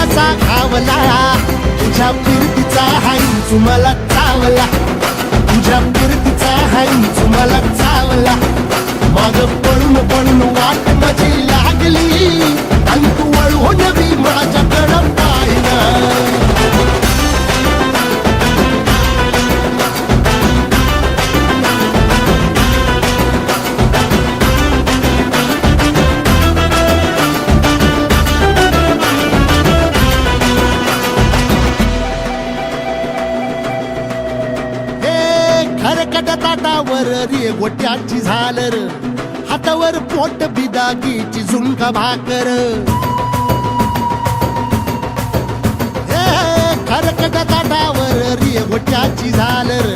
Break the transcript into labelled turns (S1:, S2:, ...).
S1: असा घावला तुझ्या फिरतीचा हाईंचू मला चावला तुझ्या फिरतीचा हाईंचू मला चावला माग पळून पळून वाट माझी लागली आणि तू वळून बी माझ्याकडं पाहिना खरकट ताटावर रे गोट्याची झालर हातावर पोट बिदागीची झुणका भाकर खरकट ताटावर रे गोट्याची झालर